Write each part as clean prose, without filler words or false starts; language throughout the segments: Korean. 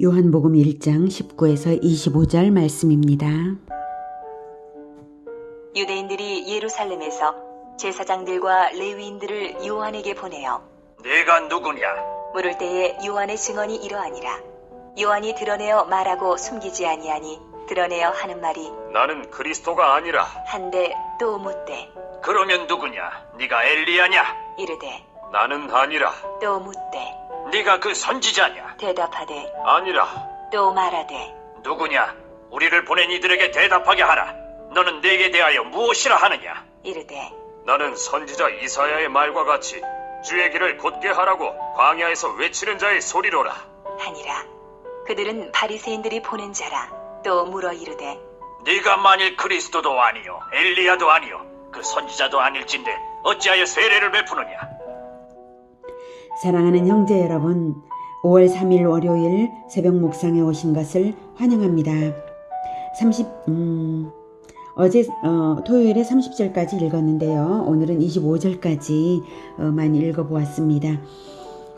요한복음 1장 19에서 25절 말씀입니다. 유대인들이 예루살렘에서 제사장들과 레위인들을 요한에게 보내어 네가 누구냐? 물을 때에 요한의 증언이 이러하니라. 요한이 드러내어 말하고 숨기지 아니하니 드러내어 하는 말이 나는 그리스도가 아니라. 한데 또 묻되 그러면 누구냐? 네가 엘리야냐? 이르되 나는 아니라. 또 묻되 네가 그 선지자냐? 대답하되 아니라. 또 말하되 누구냐? 우리를 보낸 이들에게 대답하게 하라. 너는 내게 대하여 무엇이라 하느냐? 이르되 나는 선지자 이사야의 말과 같이 주의 길을 곧게 하라고 광야에서 외치는 자의 소리로라. 하니라. 그들은 바리새인들이 보낸 자라. 또 물어 이르되 네가 만일 그리스도도 아니요 엘리야도 아니요 그 선지자도 아닐진데 어찌하여 세례를 베푸느냐? 사랑하는 형제 여러분, 5월 3일 월요일 새벽 묵상에 오신 것을 환영합니다. 어제 토요일에 30절까지 읽었는데요. 오늘은 25절까지 많이 읽어보았습니다.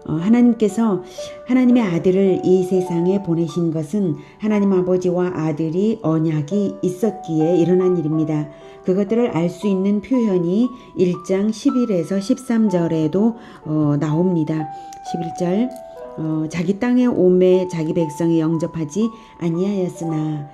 하나님께서 하나님의 아들을 이 세상에 보내신 것은 하나님 아버지와 아들이 언약이 있었기에 일어난 일입니다. 그것들을 알 수 있는 표현이 1장 11에서 13절에도 나옵니다. 11절 자기 땅에 오매 자기 백성이 영접하지 아니하였으나,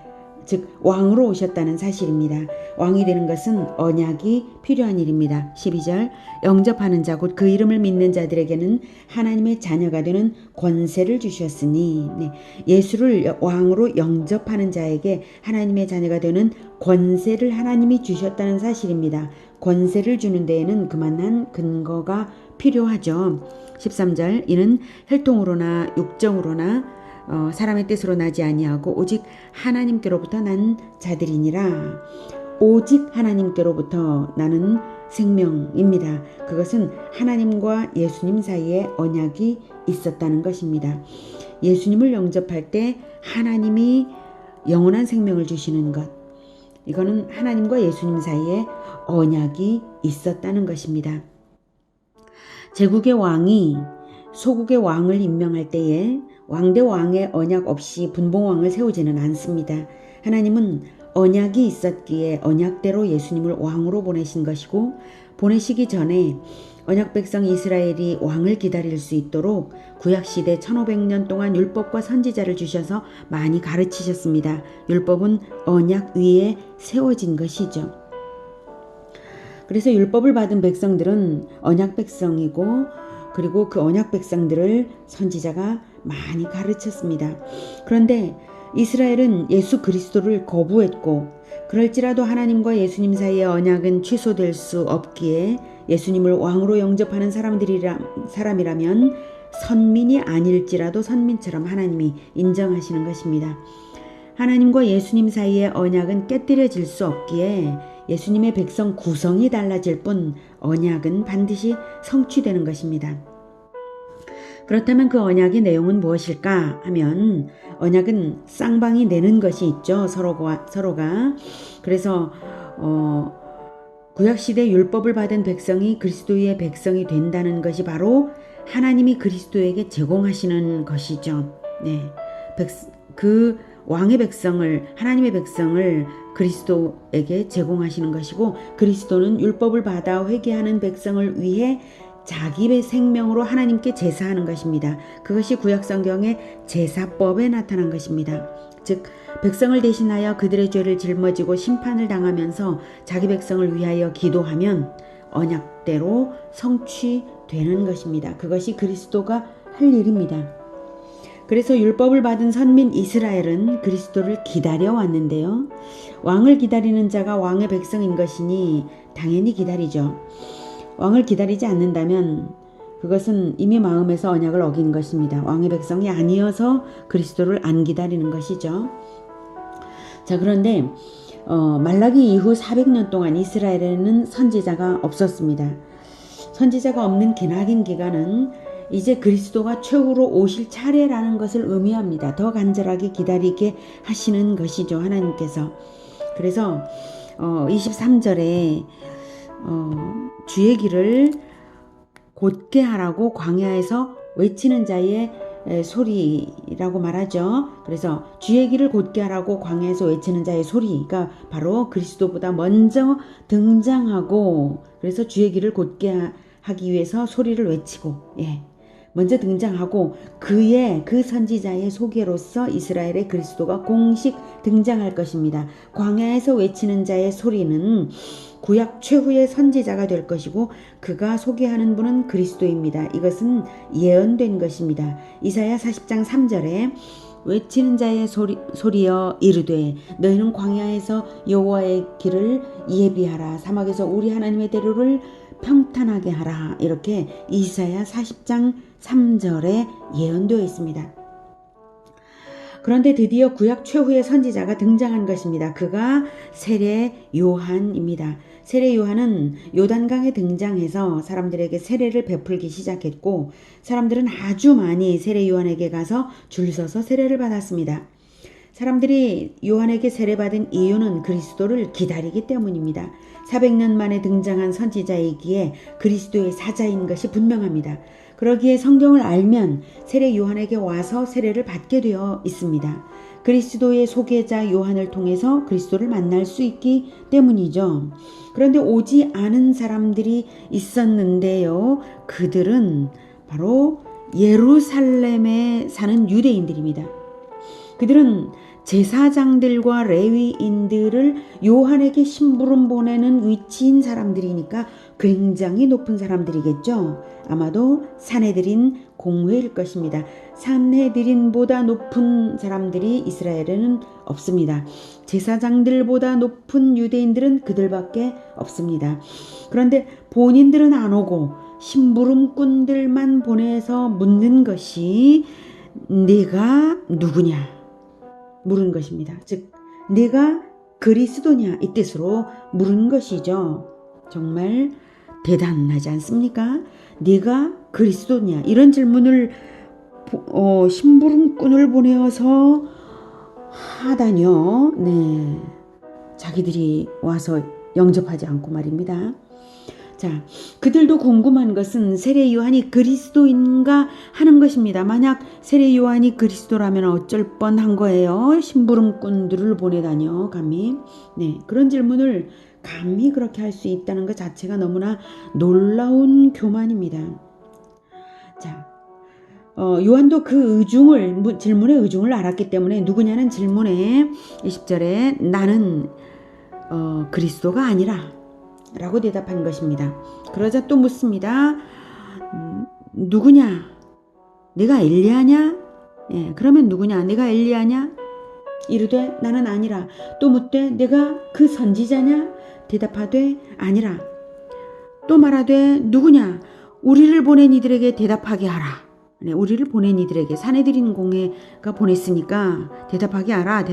즉 왕으로 오셨다는 사실입니다. 왕이 되는 것은 언약이 필요한 일입니다. 12절 영접하는 자 곧 그 이름을 믿는 자들에게는 하나님의 자녀가 되는 권세를 주셨으니, 예수를 왕으로 영접하는 자에게 하나님의 자녀가 되는 권세를 하나님이 주셨다는 사실입니다. 권세를 주는 데에는 그만한 근거가 필요하죠. 13절 이는 혈통으로나 육정으로나 사람의 뜻으로 나지 아니하고 오직 하나님께로부터 난 자들이니라. 오직 하나님께로부터 나는 생명입니다. 그것은 하나님과 예수님 사이에 언약이 있었다는 것입니다. 예수님을 영접할 때 하나님이 영원한 생명을 주시는 것, 이거는 하나님과 예수님 사이에 언약이 있었다는 것입니다. 제국의 왕이 소국의 왕을 임명할 때에 왕대 왕의 언약 없이 분봉왕을 세우지는 않습니다. 하나님은 언약이 있었기에 언약대로 예수님을 왕으로 보내신 것이고, 보내시기 전에 언약 백성 이스라엘이 왕을 기다릴 수 있도록 구약시대 1500년 동안 율법과 선지자를 주셔서 많이 가르치셨습니다. 율법은 언약 위에 세워진 것이죠. 그래서 율법을 받은 백성들은 언약 백성이고, 그리고 그 언약 백성들을 선지자가 많이 가르쳤습니다. 그런데 이스라엘은 예수 그리스도를 거부했고, 그럴지라도 하나님과 예수님 사이의 언약은 취소될 수 없기에 예수님을 왕으로 영접하는 사람이라면 선민이 아닐지라도 선민처럼 하나님이 인정하시는 것입니다. 하나님과 예수님 사이의 언약은 깨뜨려질 수 없기에 예수님의 백성 구성이 달라질 뿐 언약은 반드시 성취되는 것입니다. 그렇다면 그 언약의 내용은 무엇일까 하면, 언약은 쌍방이 내는 것이 있죠. 서로가. 그래서 구약시대 율법을 받은 백성이 그리스도의 백성이 된다는 것이 바로 하나님이 그리스도에게 제공하시는 것이죠. 그 왕의 백성을, 하나님의 백성을 그리스도에게 제공하시는 것이고, 그리스도는 율법을 받아 회개하는 백성을 위해 자기의 생명으로 하나님께 제사하는 것입니다. 그것이 구약성경의 제사법에 나타난 것입니다. 즉 백성을 대신하여 그들의 죄를 짊어지고 심판을 당하면서 자기 백성을 위하여 기도하면 언약대로 성취되는 것입니다. 그것이 그리스도가 할 일입니다. 그래서 율법을 받은 선민 이스라엘은 그리스도를 기다려왔는데요. 왕을 기다리는 자가 왕의 백성인 것이니 당연히 기다리죠. 왕을 기다리지 않는다면 그것은 이미 마음에서 언약을 어긴 것입니다. 왕의 백성이 아니어서 그리스도를 안 기다리는 것이죠. 자, 그런데 말라기 이후 400년 동안 이스라엘에는 선지자가 없었습니다. 선지자가 없는 기나긴 기간은 이제 그리스도가 최후로 오실 차례라는 것을 의미합니다. 더 간절하게 기다리게 하시는 것이죠, 하나님께서. 그래서 23절에 주의 길을 곧게 하라고 광야에서 외치는 자의 소리라고 말하죠. 그래서 주의 길을 곧게 하라고 광야에서 외치는 자의 소리가 바로 그리스도보다 먼저 등장하고, 그래서 주의 길을 곧게 하기 위해서 소리를 외치고, 먼저 등장하고, 그 선지자의 소개로서 이스라엘의 그리스도가 공식 등장할 것입니다. 광야에서 외치는 자의 소리는 구약 최후의 선지자가 될 것이고, 그가 소개하는 분은 그리스도입니다. 이것은 예언된 것입니다. 이사야 40장 3절에 외치는 자의 소리여 이르되 너희는 광야에서 여호와의 길을 예비하라, 사막에서 우리 하나님의 대로를 평탄하게 하라, 이렇게 이사야 40장 3절에 예언되어 있습니다. 그런데 드디어 구약 최후의 선지자가 등장한 것입니다. 그가 세례 요한입니다. 세례 요한은 요단강에 등장해서 사람들에게 세례를 베풀기 시작했고, 사람들은 아주 많이 세례 요한에게 가서 줄 서서 세례를 받았습니다. 사람들이 요한에게 세례받은 이유는 그리스도를 기다리기 때문입니다. 400년 만에 등장한 선지자이기에 그리스도의 사자인 것이 분명합니다. 그러기에 성경을 알면 세례 요한에게 와서 세례를 받게 되어 있습니다. 그리스도의 소개자 요한을 통해서 그리스도를 만날 수 있기 때문이죠. 그런데 오지 않은 사람들이 있었는데요. 그들은 바로 예루살렘에 사는 유대인들입니다. 그들은 제사장들과 레위인들을 요한에게 심부름 보내는 위치인 사람들이니까 굉장히 높은 사람들이겠죠. 아마도 산헤드린 공회일 것입니다. 산헤드린보다 높은 사람들이 이스라엘에는 없습니다. 제사장들보다 높은 유대인들은 그들밖에 없습니다. 그런데 본인들은 안 오고 심부름꾼들만 보내서 묻는 것이 네가 누구냐 물은 것입니다. 즉 네가 그리스도냐 이 뜻으로 물은 것이죠. 정말 대단하지 않습니까? 네가 그리스도냐 이런 질문을 심부름꾼을 보내어서 하다뇨. 네, 자기들이 와서 영접하지 않고 말입니다. 자, 그들도 궁금한 것은 세례 요한이 그리스도인가 하는 것입니다. 만약 세례 요한이 그리스도라면 어쩔 뻔한 거예요. 심부름꾼들을 보내다녀 감히. 네, 그런 질문을 감히 그렇게 할 수 있다는 것 자체가 너무나 놀라운 교만입니다. 자, 요한도 그 질문의 의중을 알았기 때문에 누구냐는 질문에 20절에 나는 그리스도가 아니라 라고 대답한 것입니다. 그러자 또 묻습니다. 누구냐? 내가 엘리야냐? 그러면 누구냐? 내가 엘리야냐? 이르되 나는 아니라. 또 묻되 내가 그 선지자냐? 대답하되 아니라. 또 말하되 누구냐? 우리를 보낸 이들에게 대답하게 하라. 우리를 보낸 이들에게 산헤드린 공회가 보냈으니까 대답하게 하라.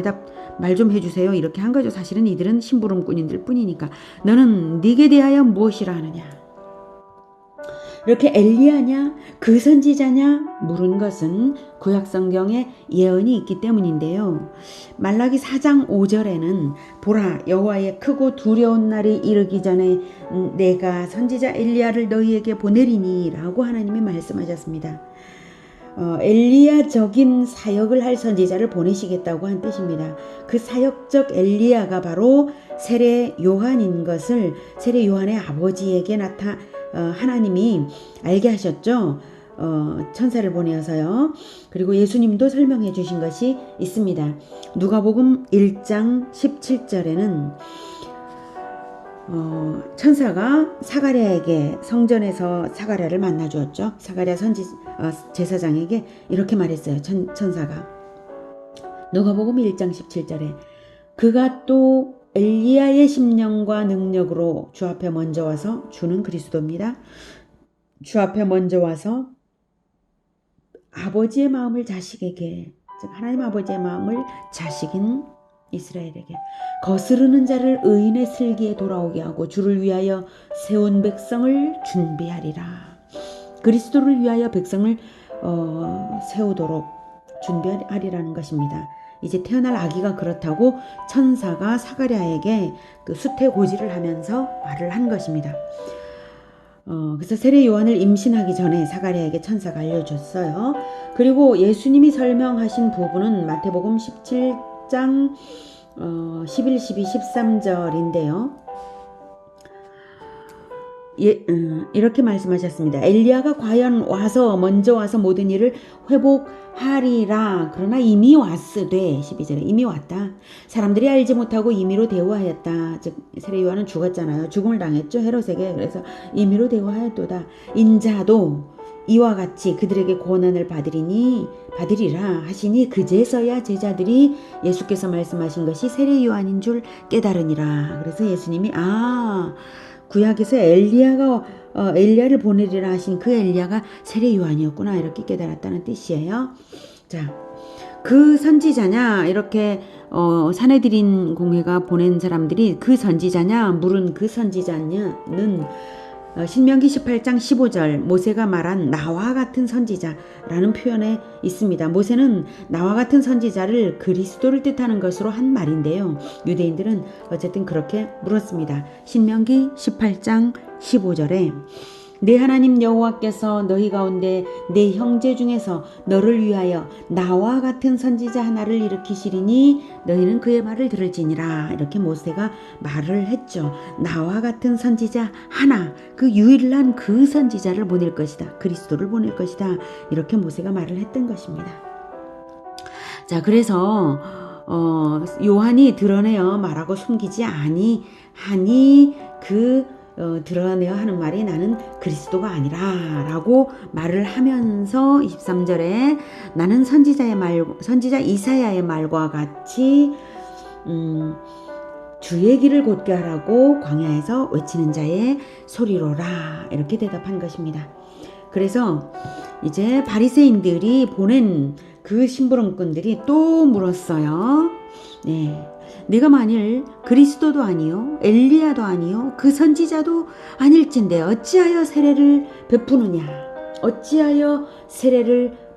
말 좀 해주세요. 이렇게 한 거죠. 사실은 이들은 심부름꾼인들 뿐이니까. 너는 네게 대하여 무엇이라 하느냐? 이렇게 엘리야냐 그 선지자냐 물은 것은 구약 성경에 예언이 있기 때문인데요. 말라기 4장 5절에는 보라 여호와의 크고 두려운 날이 이르기 전에 내가 선지자 엘리야를 너희에게 보내리니 라고 하나님이 말씀하셨습니다. 엘리야적인 사역을 할 선지자를 보내시겠다고 한 뜻입니다. 그 사역적 엘리야가 바로 세례 요한인 것을 세례 요한의 아버지에게 하나님이 알게 하셨죠. 천사를 보내어서요. 그리고 예수님도 설명해 주신 것이 있습니다. 누가복음 1장 17절에는 천사가 사가랴에게 성전에서 사가랴를 만나 주었죠. 사가랴 제사장에게 이렇게 말했어요. 천사가 누가복음 1장 17절에 그가 또 엘리야의 심령과 능력으로 주 앞에 먼저 와서 주는 그리스도입니다. 주 앞에 먼저 와서 아버지의 마음을 자식에게, 즉 하나님 아버지의 마음을 자식인 이스라엘에게 거스르는 자를 의인의 슬기에 돌아오게 하고 주를 위하여 세운 백성을 준비하리라. 그리스도를 위하여 백성을 세우도록 준비하리라는 것입니다. 이제 태어날 아기가 그렇다고 천사가 사가랴에게 그 수태고지를 하면서 말을 한 것입니다. 그래서 세례 요한을 임신하기 전에 사가랴에게 천사가 알려줬어요. 그리고 예수님이 설명하신 부분은 마태복음 17장 11, 12, 13절인데요. 이렇게 말씀하셨습니다. 엘리야가 과연 먼저 와서 모든 일을 회복하리라. 그러나 이미 왔으되 12절에 이미 왔다. 사람들이 알지 못하고 임의로 대우하였다. 즉 세례 요한은 죽었잖아요. 죽음을 당했죠. 헤롯에게. 그래서 임의로 대우하였도다. 인자도 이와 같이 그들에게 고난을 받으리라 하시니 그제서야 제자들이 예수께서 말씀하신 것이 세례 요한인 줄 깨달으니라. 그래서 예수님이 구약에서 엘리야를 보내리라 하신 그 엘리야가 세례 요한이었구나 이렇게 깨달았다는 뜻이에요. 자, 그 선지자냐 이렇게 사내들인 공회가 보낸 사람들이 그 선지자냐 물은 그 선지자는 신명기 18장 15절 모세가 말한 나와 같은 선지자라는 표현에 있습니다. 모세는 나와 같은 선지자를 그리스도를 뜻하는 것으로 한 말인데요. 유대인들은 어쨌든 그렇게 물었습니다. 신명기 18장 15절에 내 하나님 여호와께서 너희 가운데 내 형제 중에서 너를 위하여 나와 같은 선지자 하나를 일으키시리니 너희는 그의 말을 들을지니라. 이렇게 모세가 말을 했죠. 나와 같은 선지자 하나, 그 유일한 그 선지자를 보낼 것이다. 그리스도를 보낼 것이다. 이렇게 모세가 말을 했던 것입니다. 자, 그래서 요한이 드러내어 말하고 숨기지 아니하니 드러내어 하는 말이 나는 그리스도가 아니라 라고 말을 하면서 23절에 나는 선지자 이사야의 말과 같이 주의 길을 곧게 하라고 광야에서 외치는 자의 소리로라 이렇게 대답한 것입니다. 그래서 이제 바리새인들이 보낸 그 심부름꾼들이 또 물었어요. 네. 내가 만일 그리스도도 아니요 엘리야도 아니요 그 선지자도 아닐진데 어찌하여 세례를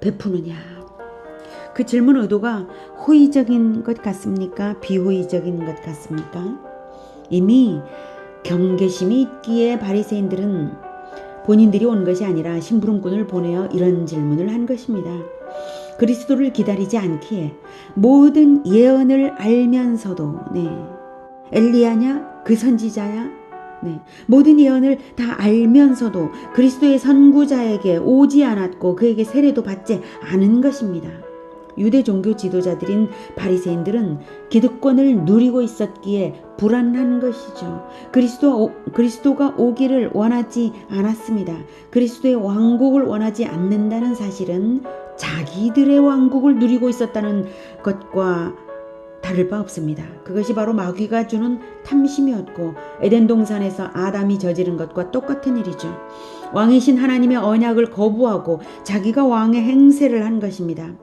베푸느냐. 그 질문 의도가 호의적인 것 같습니까? 비호의적인 것 같습니까? 이미 경계심이 있기에 바리새인들은 본인들이 온 것이 아니라 심부름꾼을 보내어 이런 질문을 한 것입니다. 그리스도를 기다리지 않기에 모든 예언을 알면서도 엘리야냐 그 선지자야 모든 예언을 다 알면서도 그리스도의 선구자에게 오지 않았고 그에게 세례도 받지 않은 것입니다. 유대 종교 지도자들인 바리새인들은 기득권을 누리고 있었기에 불안한 것이죠. 그리스도가 오기를 원하지 않았습니다. 그리스도의 왕국을 원하지 않는다는 사실은 자기들의 왕국을 누리고 있었다는 것과 다를 바 없습니다. 그것이 바로 마귀가 주는 탐심이었고 에덴 동산에서 아담이 저지른 것과 똑같은 일이죠. 왕이신 하나님의 언약을 거부하고 자기가 왕의 행세를 한 것입니다.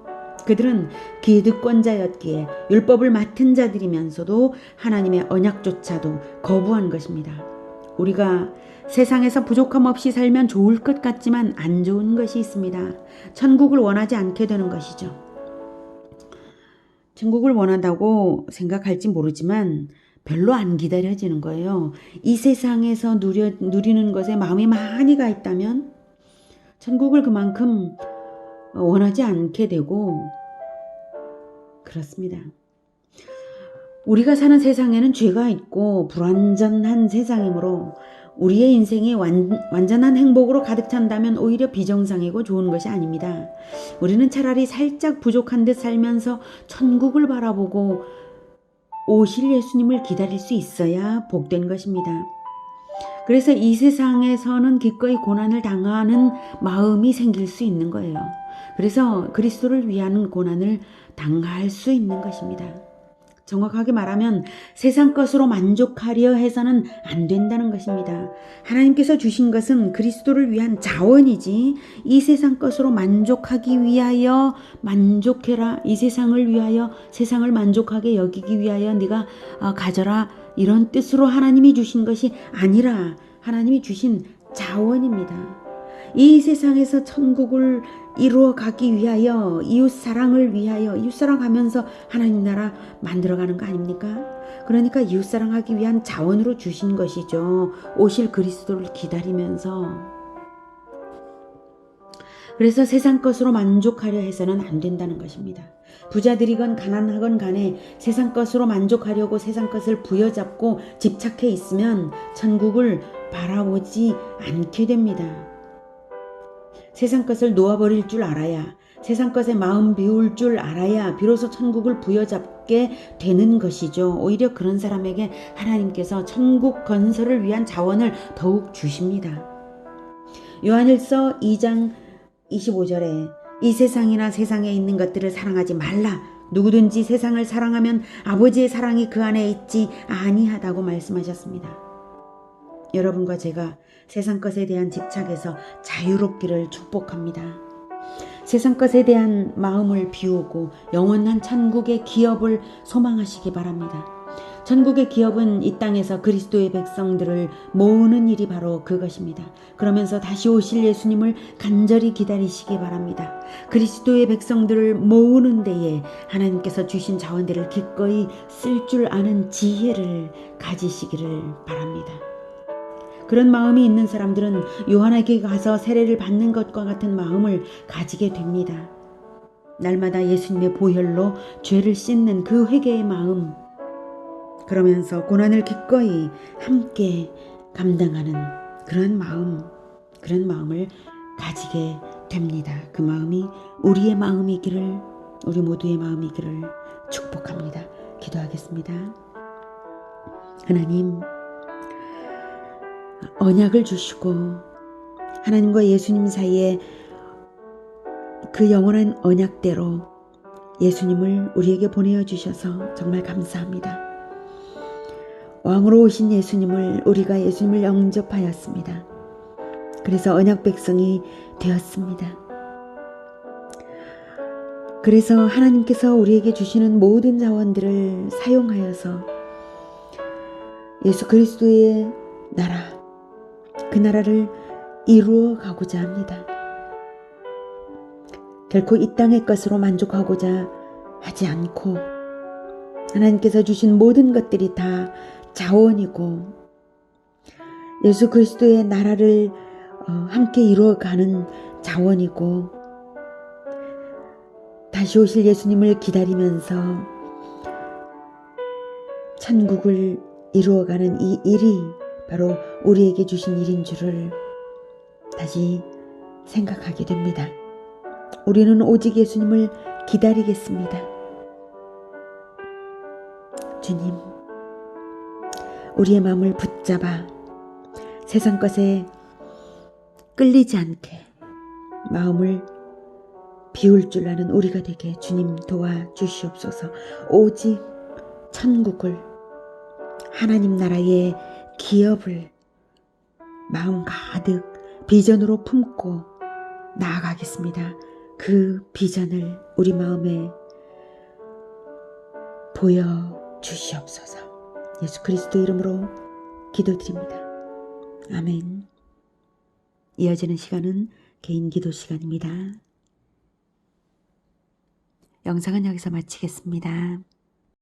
그들은 기득권자였기에 율법을 맡은 자들이면서도 하나님의 언약조차도 거부한 것입니다. 우리가 세상에서 부족함 없이 살면 좋을 것 같지만 안 좋은 것이 있습니다. 천국을 원하지 않게 되는 것이죠. 천국을 원한다고 생각할지 모르지만 별로 안 기다려지는 거예요. 이 세상에서 누리는 것에 마음이 많이 가 있다면 천국을 그만큼 원하지 않게 되고 그렇습니다. 우리가 사는 세상에는 죄가 있고 불완전한 세상이므로 우리의 인생이 완전한 행복으로 가득 찬다면 오히려 비정상이고 좋은 것이 아닙니다. 우리는 차라리 살짝 부족한 듯 살면서 천국을 바라보고 오실 예수님을 기다릴 수 있어야 복된 것입니다. 그래서 이 세상에서는 기꺼이 고난을 당하는 마음이 생길 수 있는 거예요. 그래서 그리스도를 위한 고난을 당할 수 있는 것입니다. 정확하게 말하면 세상 것으로 만족하려 해서는 안 된다는 것입니다. 하나님께서 주신 것은 그리스도를 위한 자원이지 이 세상 것으로 만족하기 위하여 만족해라. 이 세상을 위하여 세상을 만족하게 여기기 위하여 네가 가져라. 이런 뜻으로 하나님이 주신 것이 아니라 하나님이 주신 자원입니다. 이 세상에서 천국을 이루어 가기 위하여 이웃사랑을 위하여 이웃사랑하면서 하나님 나라 만들어가는 거 아닙니까? 그러니까 이웃사랑하기 위한 자원으로 주신 것이죠. 오실 그리스도를 기다리면서. 그래서 세상 것으로 만족하려 해서는 안 된다는 것입니다. 부자들이건 가난하건 간에 세상 것으로 만족하려고 세상 것을 부여잡고 집착해 있으면 천국을 바라보지 않게 됩니다. 세상 것을 놓아버릴 줄 알아야, 세상 것에 마음 비울 줄 알아야 비로소 천국을 부여잡게 되는 것이죠. 오히려 그런 사람에게 하나님께서 천국 건설을 위한 자원을 더욱 주십니다. 요한일서 2장 25절에 이 세상이나 세상에 있는 것들을 사랑하지 말라. 누구든지 세상을 사랑하면 아버지의 사랑이 그 안에 있지 아니하다고 말씀하셨습니다. 여러분과 제가 세상 것에 대한 집착에서 자유롭기를 축복합니다. 세상 것에 대한 마음을 비우고 영원한 천국의 기업을 소망하시기 바랍니다. 천국의 기업은 이 땅에서 그리스도의 백성들을 모으는 일이 바로 그것입니다. 그러면서 다시 오실 예수님을 간절히 기다리시기 바랍니다. 그리스도의 백성들을 모으는 데에 하나님께서 주신 자원들을 기꺼이 쓸 줄 아는 지혜를 가지시기를 바랍니다. 그런 마음이 있는 사람들은 요한에게 가서 세례를 받는 것과 같은 마음을 가지게 됩니다. 날마다 예수님의 보혈로 죄를 씻는 그 회개의 마음, 그러면서 고난을 기꺼이 함께 감당하는 그런 마음을 가지게 됩니다. 그 마음이 우리의 마음이기를, 우리 모두의 마음이기를 축복합니다. 기도하겠습니다. 하나님, 언약을 주시고 하나님과 예수님 사이에 그 영원한 언약대로 예수님을 우리에게 보내어 주셔서 정말 감사합니다. 왕으로 오신 예수님을, 우리가 예수님을 영접하였습니다. 그래서 언약 백성이 되었습니다. 그래서 하나님께서 우리에게 주시는 모든 자원들을 사용하여서 예수 그리스도의 나라, 그 나라를 이루어 가고자 합니다. 결코 이 땅의 것으로 만족하고자 하지 않고 하나님께서 주신 모든 것들이 다 자원이고 예수 그리스도의 나라를 함께 이루어가는 자원이고 다시 오실 예수님을 기다리면서 천국을 이루어가는 이 일이 바로 우리에게 주신 일인 줄을 다시 생각하게 됩니다. 우리는 오직 예수님을 기다리겠습니다. 주님, 우리의 마음을 붙잡아 세상 것에 끌리지 않게 마음을 비울 줄 아는 우리가 되게 주님 도와주시옵소서. 오직 천국을, 하나님 나라의 기업을 마음 가득 비전으로 품고 나아가겠습니다. 그 비전을 우리 마음에 보여주시옵소서. 예수 그리스도 이름으로 기도드립니다. 아멘. 이어지는 시간은 개인 기도 시간입니다. 영상은 여기서 마치겠습니다.